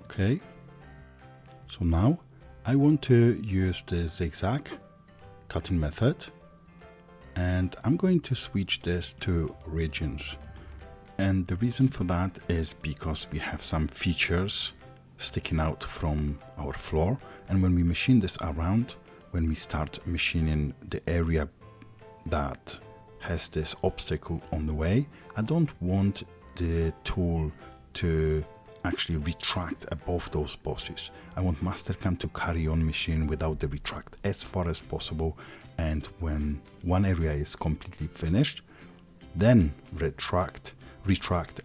Okay. So now I want to use the zigzag cutting method, and I'm going to switch this to regions. And the reason for that is because we have some features sticking out from our floor, and when we machine this around, when we start machining the area that has this obstacle on the way, I don't want the tool to actually retract above those bosses. I want Mastercam to carry on machine without the retract as far as possible, and when one area is completely finished, then retract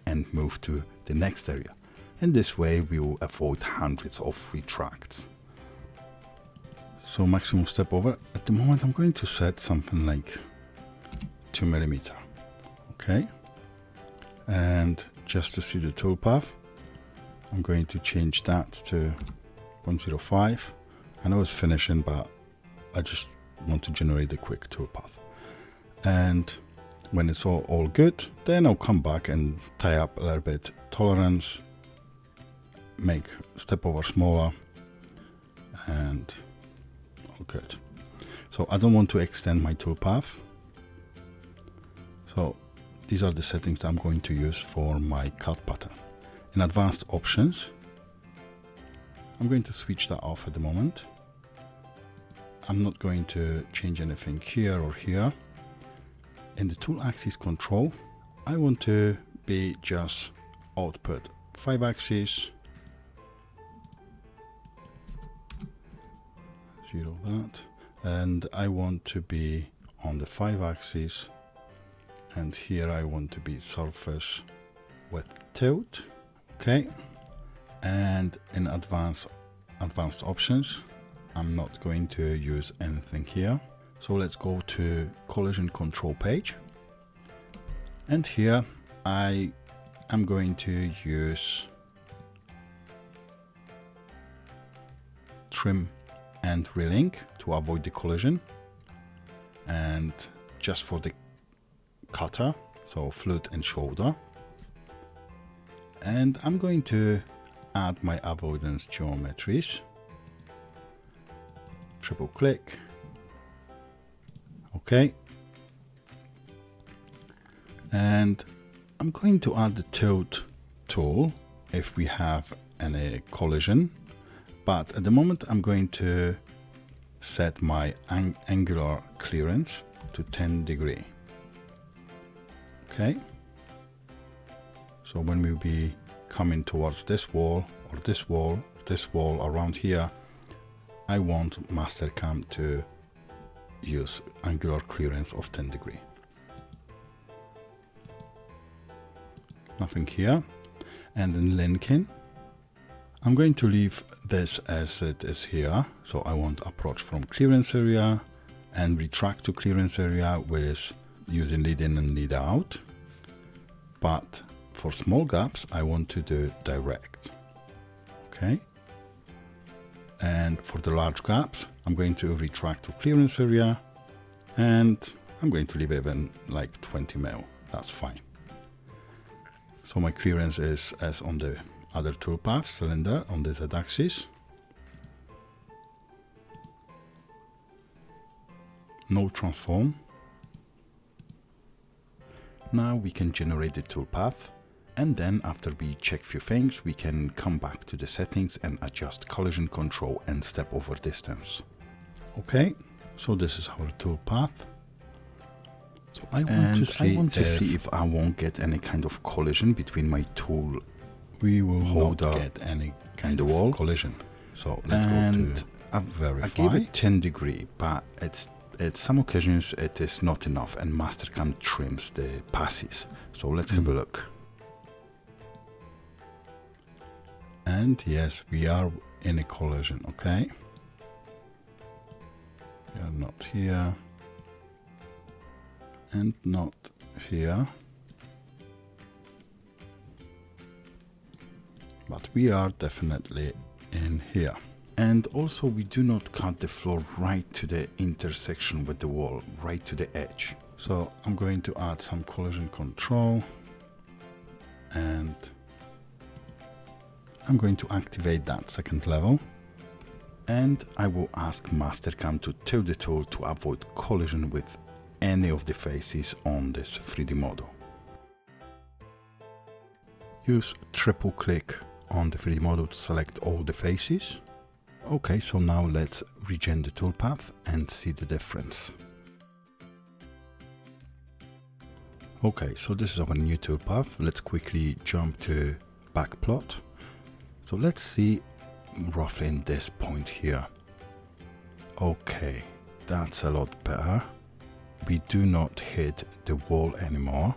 and move to the next area. In this way we will avoid hundreds of retracts. So maximum step over, at the moment I'm going to set something like 2 mm. Okay, and just to see the toolpath, I'm going to change that to 0.05. I know it's finishing, but I just want to generate a quick toolpath. And when it's all good, then I'll come back and tie up a little bit tolerance, make step over smaller, and all good. So I don't want to extend my toolpath. So these are the settings I'm going to use for my cut pattern. In advanced options, I'm going to switch that off at the moment. I'm not going to change anything here or here. In the tool axis control, I want to be just output 5 axis, 0 that, and I want to be on the 5 axis, and here I want to be surface with tilt. Okay, and in advanced options, I'm not going to use anything here. So let's go to collision control page. And here I am going to use trim and relink to avoid the collision. And just for the cutter, so flute and shoulder. And I'm going to add my avoidance geometries. Triple click. Okay. And I'm going to add the tilt tool if we have any collision. But at the moment I'm going to set my angular clearance to 10 degrees. Okay. So when we'll be coming towards this wall or this wall, or this wall around here, I want Mastercam to use angular clearance of 10 degrees. Nothing here. And in linking, I'm going to leave this as it is here. So I want approach from clearance area and retract to clearance area with using lead in and lead out. But for small gaps, I want to do direct. Okay. And for the large gaps, I'm going to retract to clearance area and I'm going to leave even like 20 mil. That's fine. So my clearance is as on the other toolpath cylinder on the Z-axis. No transform. Now we can generate the toolpath, and then after we check few things, we can come back to the settings and adjust collision control and step over distance. Okay, so this is our toolpath. So I want to see if I won't get any kind of collision between my tool. We will not get any kind of collision. So let's go to verify. I gave it 10 degrees, but at some occasions it is not enough, and Mastercam trims the passes. So let's have a look. And yes, we are in a collision. Okay, we are not here and not here, but we are definitely in here. And also we do not cut the floor right to the intersection with the wall, right to the edge. So I'm going to add some collision control and I'm going to activate that second level. And I will ask Mastercam to tilt the tool to avoid collision with any of the faces on this 3D model. Use triple click on the 3D model to select all the faces. Okay, so now let's regen the toolpath and see the difference. Okay, so this is our new toolpath. Let's quickly jump to backplot. So let's see roughly in this point here. Okay, that's a lot better. We do not hit the wall anymore,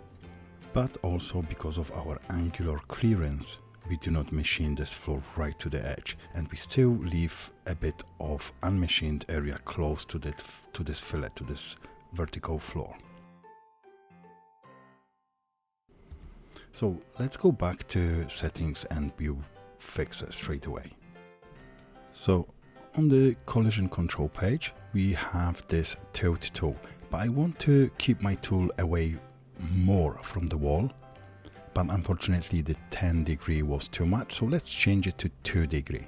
but also because of our angular clearance, we do not machine this floor right to the edge, and we still leave a bit of unmachined area close to this fillet, to this vertical floor. So let's go back to settings and we'll fix it straight away. So on the collision control page, we have this tilt tool, but I want to keep my tool away more from the wall. But unfortunately the 10 degree was too much, so let's change it to 2 degree.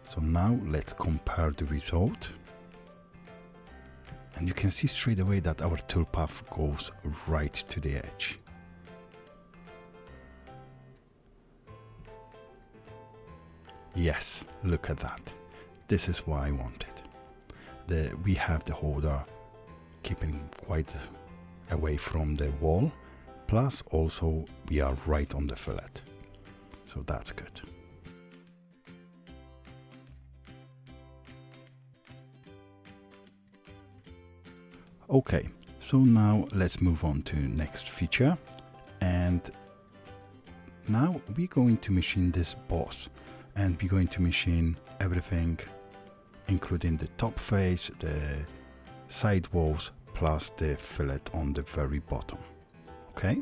So now let's compare the result. And you can see straight away that our toolpath goes right to the edge. Yes, look at that. This is what I wanted. We have the holder keeping quite away from the wall. Plus also we are right on the fillet, so that's good. Okay, so now let's move on to next feature, and now we're going to machine this boss, and we're going to machine everything including the top face, the side walls, plus the fillet on the very bottom. Okay,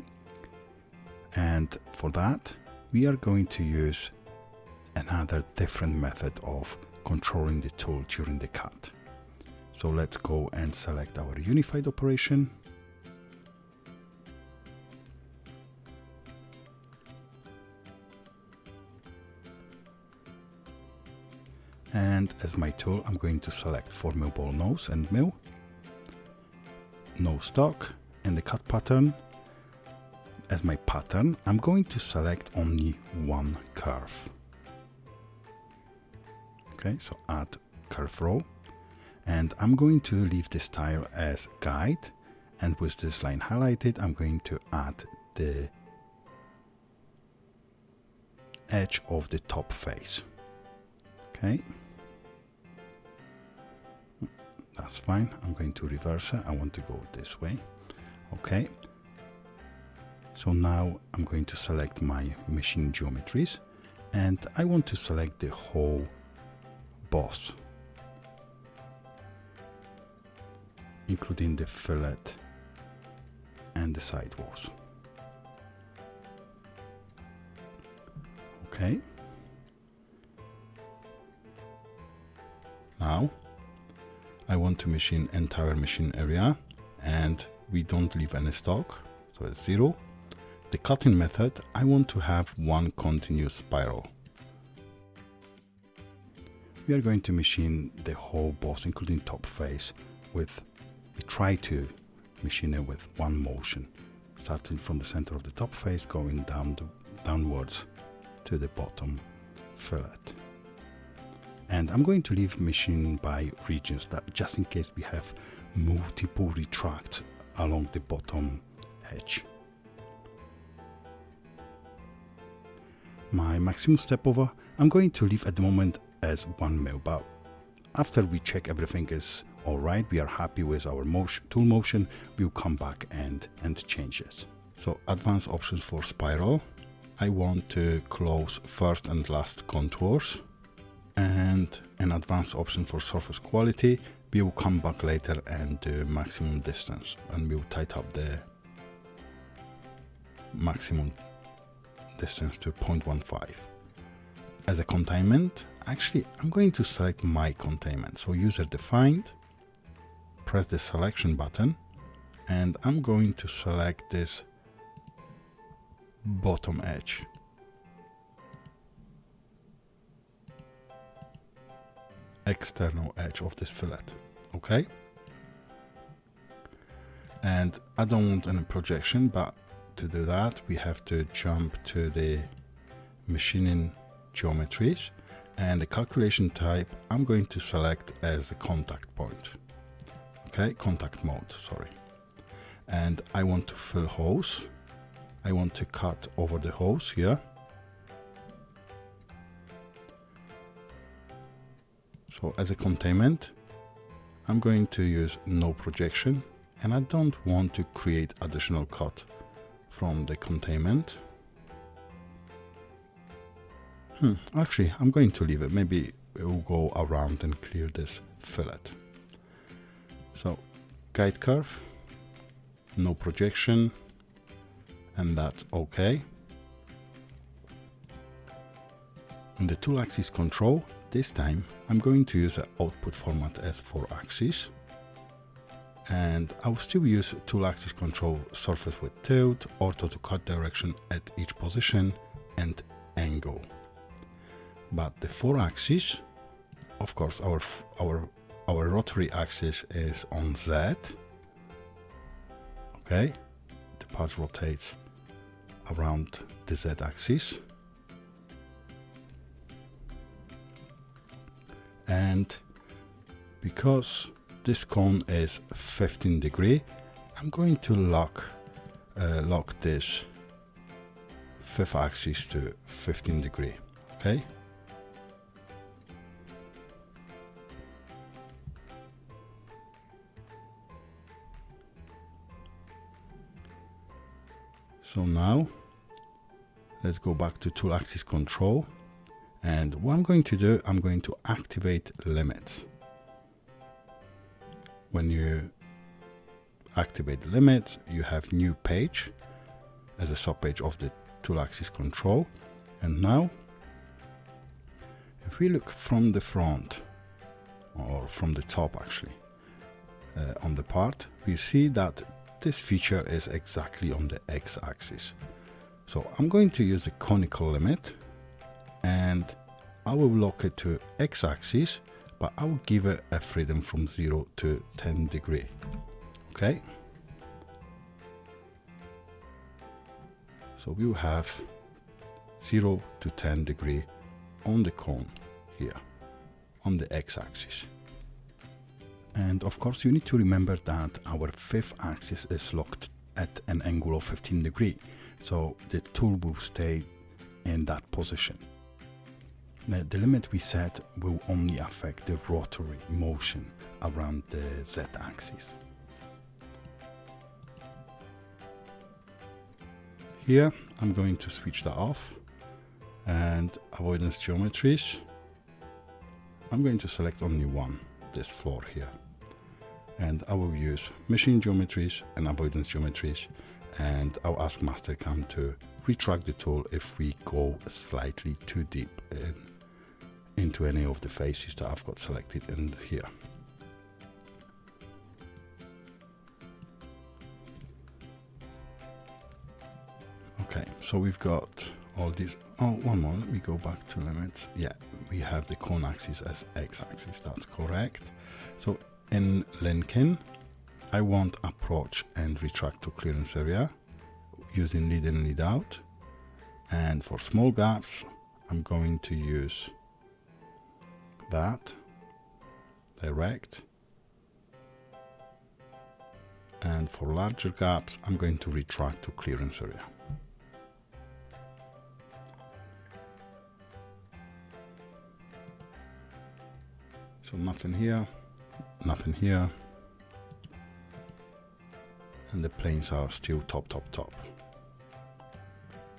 and for that we are going to use another different method of controlling the tool during the cut. So let's go and select our unified operation. And as my tool, I'm going to select formable nose and mill, no stock, and the cut pattern. As my pattern, I'm going to select only one curve. Okay, so add curve row, and I'm going to leave the style as guide, and with this line highlighted, I'm going to add the edge of the top face. Okay, that's fine. I'm going to reverse it. I want to go this way. Okay, so now I'm going to select my machine geometries, and I want to select the whole boss, including the fillet and the side walls. Okay, now I want to machine entire machine area, and we don't leave any stock, so it's 0. The cutting method, I want to have one continuous spiral. We are going to machine the whole boss, including top face, we try to machine it with one motion, starting from the center of the top face, going downwards to the bottom fillet. And I'm going to leave machine by regions, that just in case we have multiple retracts along the bottom edge. My maximum step over, I'm going to leave at the moment as 1 mil, but after we check everything is alright, we are happy with our tool motion, we'll come back and change it. So advanced options for spiral, I want to close first and last contours, and an advanced option for surface quality, we will come back later and do maximum distance, and we'll tighten up the maximum distance to 0.15. As a containment, actually I'm going to select my containment, so user defined, press the selection button, and I'm going to select this bottom edge. External edge of this fillet. Okay, and I don't want any projection, but to do that we have to jump to the machining geometries, and the calculation type I'm going to select as a contact point. Okay, contact mode, sorry. And I want to fill holes. I want to cut over the holes here. So as a containment, I'm going to use no projection, and I don't want to create additional cut from the containment. Actually, I'm going to leave it. Maybe it will go around and clear this fillet. So guide curve, no projection, and that's okay. On the tool axis control, this time I'm going to use an output format as 4-axis, and I will still use tool axis control surface with tilt, ortho to cut direction at each position, and angle. But the 4-axis, of course, our rotary axis is on Z. Okay, the part rotates around the Z axis, and because this cone is 15 degree, I'm going to lock this 5th axis to 15 degree. Okay. So now let's go back to tool axis control, and what I'm going to do, I'm going to activate limits. when you activate the limits, you have new page as a subpage of the tool axis control. And now, if we look from the front, or from the top actually, on the part, we see that this feature is exactly on the x-axis. So I'm going to use the conical limit, and I will lock it to x-axis, but I will give it a freedom from 0 to 10 degree. Okay. So we will have 0 to 10 degree on the cone here, on the x-axis. And of course you need to remember that our fifth axis is locked at an angle of 15 degree. So the tool will stay in that position. Now, the limit we set will only affect the rotary motion around the z-axis. Here I'm going to switch that off, and avoidance geometries, I'm going to select only one, this floor here, and I will use machine geometries and avoidance geometries, and I'll ask Mastercam to retract the tool if we go slightly too deep into any of the faces that I've got selected in here. Okay, so we've got all these. Oh, one more, let me go back to limits. Yeah, we have the cone axis as x-axis, that's correct. So in linking, I want approach and retract to clearance area using lead in, lead out. And for small gaps, I'm going to use that, direct. And for larger gaps, I'm going to retract to clearance area. So nothing here, nothing here. And the planes are still top, top, top.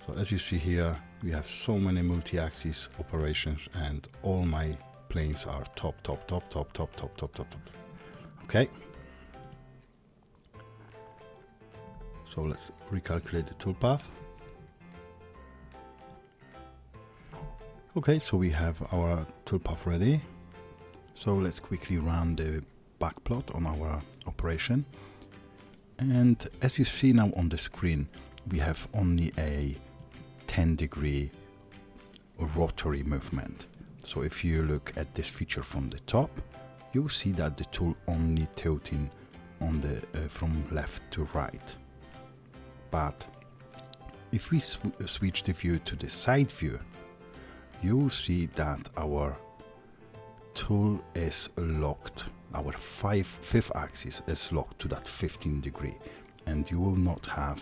So as you see here, we have so many multi-axis operations, and all my planes are top, top, top, top, top, top, top, top, top. Okay. So let's recalculate the toolpath. Okay, so we have our toolpath ready. So let's quickly run the backplot on our operation. And as you see now on the screen, we have only a 10 degree rotary movement. So if you look at this feature from the top, you'll see that the tool only tilting on the from left to right. But if we switch the view to the side view, you will see that our tool is locked, our fifth axis is locked to that 15 degree, and you will not have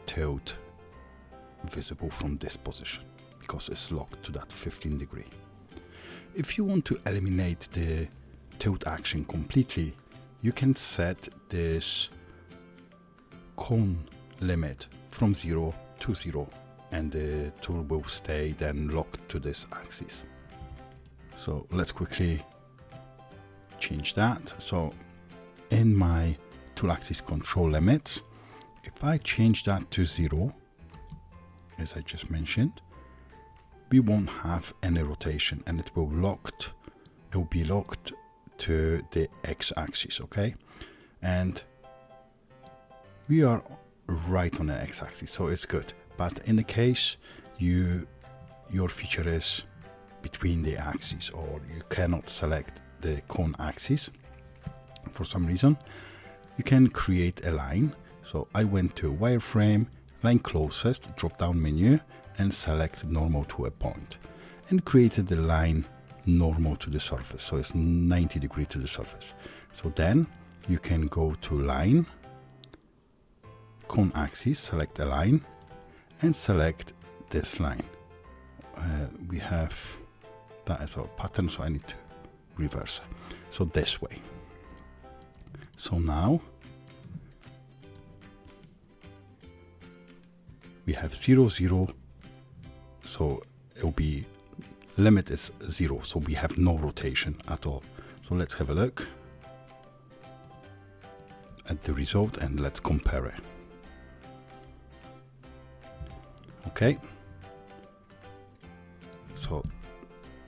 tilt visible from this position because it's locked to that 15 degree. If you want to eliminate the tilt action completely, you can set this cone limit from 0 to 0, and the tool will stay then locked to this axis. So let's quickly change that. So in my tool axis control limits, if I change that to 0, as I just mentioned, we won't have any rotation, and it will be locked to the x-axis, okay? And we are right on the x-axis, so it's good. But in the case your feature is between the axes, or you cannot select the cone axis for some reason, you can create a line. So I went to wireframe, line closest, drop down menu, and select normal to a point, and created the line normal to the surface, so it's 90 degrees to the surface. So then you can go to line, cone axis, select a line, and select this line. We have that as our pattern, so I need to reverse it. So this way. So now we have 0, 0. So it will be limit is 0. So we have no rotation at all. So let's have a look. at the result and let's compare it. Okay, so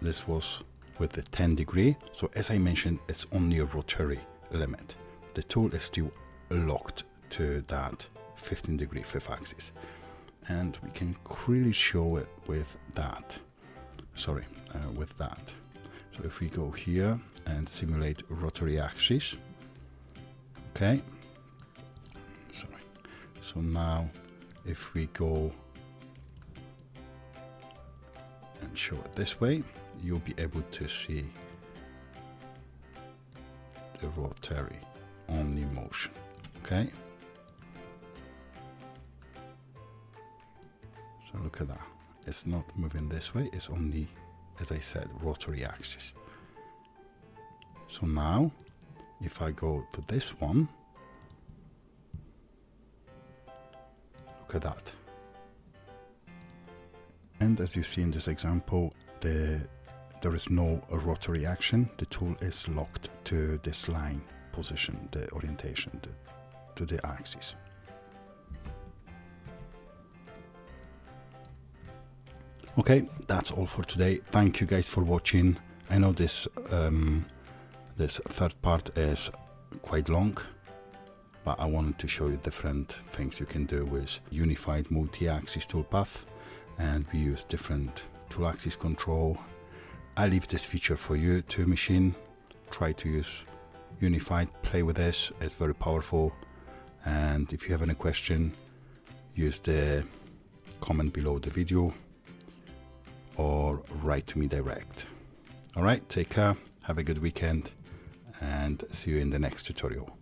this was with the 10 degree. So as I mentioned, it's only a rotary limit. The tool is still locked to that 15 degree fifth axis, and we can clearly show it with that. With that. So if we go here and simulate rotary axis, okay. So now if we go and show it this way, you'll be able to see the rotary only motion. Okay. So look at that. It's not moving this way. It's only, as I said, rotary axis. So now, if I go to this one, look at that. And as you see in this example, there is no rotary action. The tool is locked to this line position, the orientation, to the axis. Okay, that's all for today. Thank you guys for watching. I know this this third part is quite long, but I wanted to show you different things you can do with unified multi-axis toolpath, and we use different tool axis control. I leave this feature for you to machine. Try to use unified, play with this, it's very powerful. And if you have any question, use the comment below the video or write to me direct. All right, take care, have a good weekend, and see you in the next tutorial.